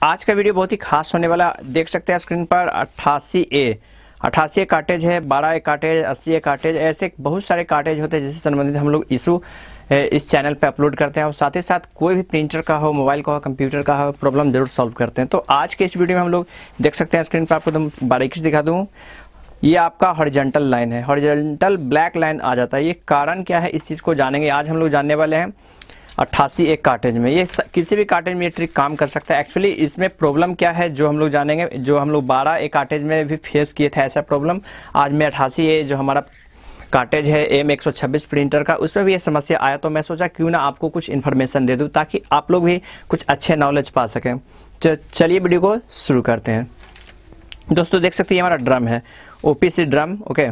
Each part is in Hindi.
आज का वीडियो बहुत ही खास होने वाला, देख सकते हैं स्क्रीन पर 88A कार्टेज है, 12A कार्टेज, 80A कार्टेज, ऐसे बहुत सारे कार्टेज होते हैं जिससे संबंधित हम लोग इशू इस चैनल पे अपलोड करते हैं और साथ ही साथ कोई भी प्रिंटर का हो, मोबाइल का हो, कंप्यूटर का हो, प्रॉब्लम जरूर सॉल्व करते हैं। तो आज के इस वीडियो में हम लोग देख सकते हैं स्क्रीन पर, आपको तुम बारीकी से दिखा दूँ। ये आपका हॉरिजॉन्टल लाइन है, हॉरिजॉन्टल ब्लैक लाइन आ जाता है। ये कारण क्या है इस चीज़ को जानेंगे। आज हम लोग जानने वाले हैं 88A कार्टेज में। ये किसी भी कार्टेज में ये ट्रिक काम कर सकता है। एक्चुअली इसमें प्रॉब्लम क्या है जो हम लोग जानेंगे, जो हम लोग 12A कार्टेज में भी फेस किए थे ऐसा प्रॉब्लम। आज में 88A जो हमारा कार्टेज है M126 प्रिंटर का, उसमें भी ये समस्या आया, तो मैं सोचा क्यों ना आपको कुछ इन्फॉर्मेशन दे दूं ताकि आप लोग भी कुछ अच्छे नॉलेज पा सकें। चलिए वीडियो को शुरू करते हैं। दोस्तों देख सकते हैं हमारा ड्रम है, OPC ड्रम, ओके,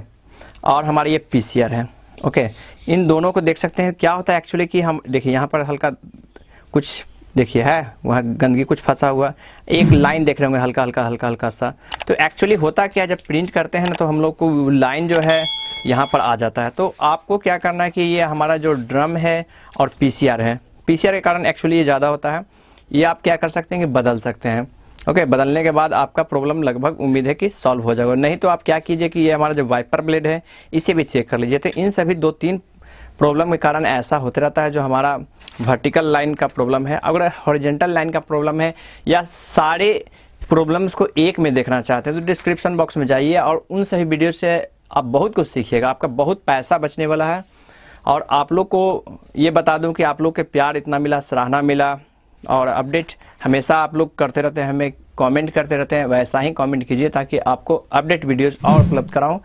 और हमारा ये PCR है, ओके। इन दोनों को देख सकते हैं। क्या होता है एक्चुअली कि हम देखिए यहाँ पर हल्का कुछ देखिए है, वहाँ गंदगी कुछ फंसा हुआ, एक लाइन देख रहे होंगे हल्का हल्का सा। तो एक्चुअली होता क्या है, जब प्रिंट करते हैं ना तो हम लोग को लाइन जो है यहाँ पर आ जाता है। तो आपको क्या करना है कि ये हमारा जो ड्रम है और PCR है, PCR के कारण एक्चुअली ये ज़्यादा होता है। ये आप क्या कर सकते हैं कि बदल सकते हैं, ओके। बदलने के बाद आपका प्रॉब्लम लगभग उम्मीद है कि सॉल्व हो जाएगा। नहीं तो आप क्या कीजिए कि ये हमारा जो वाइपर ब्लेड है इसे भी चेक कर लीजिए। तो इन सभी 2-3 प्रॉब्लम के कारण ऐसा होते रहता है। जो हमारा वर्टिकल लाइन का प्रॉब्लम है, अगर हॉरिजॉन्टल लाइन का प्रॉब्लम है, या सारे प्रॉब्लम्स को एक में देखना चाहते हैं तो डिस्क्रिप्शन बॉक्स में जाइए और उन सभी वीडियो से आप बहुत कुछ सीखिएगा। आपका बहुत पैसा बचने वाला है। और आप लोग को ये बता दूं कि आप लोग के प्यार इतना मिला, सराहना मिला, और अपडेट हमेशा आप लोग करते रहते हैं, हमें कमेंट करते रहते हैं। वैसा ही कमेंट कीजिए ताकि आपको अपडेट वीडियोस और उपलब्ध कराऊं,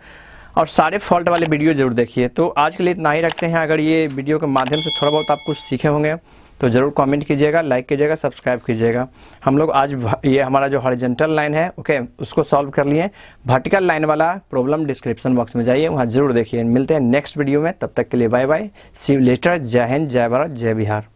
और सारे फॉल्ट वाले वीडियो जरूर देखिए। तो आज के लिए इतना ही रखते हैं। अगर ये वीडियो के माध्यम से थोड़ा बहुत आप कुछ सीखे होंगे तो ज़रूर कमेंट कीजिएगा, लाइक कीजिएगा, सब्सक्राइब कीजिएगा। हम लोग आज ये हमारा जो हॉरिजॉन्टल लाइन है, ओके, उसको सॉल्व कर लिए। वर्टिकल लाइन वाला प्रॉब्लम डिस्क्रिप्शन बॉक्स में जाइए, वहाँ जरूर देखिए। मिलते हैं नेक्स्ट वीडियो में, तब तक के लिए bye bye, see you later. जय हिंद, जय भारत, जय बिहार।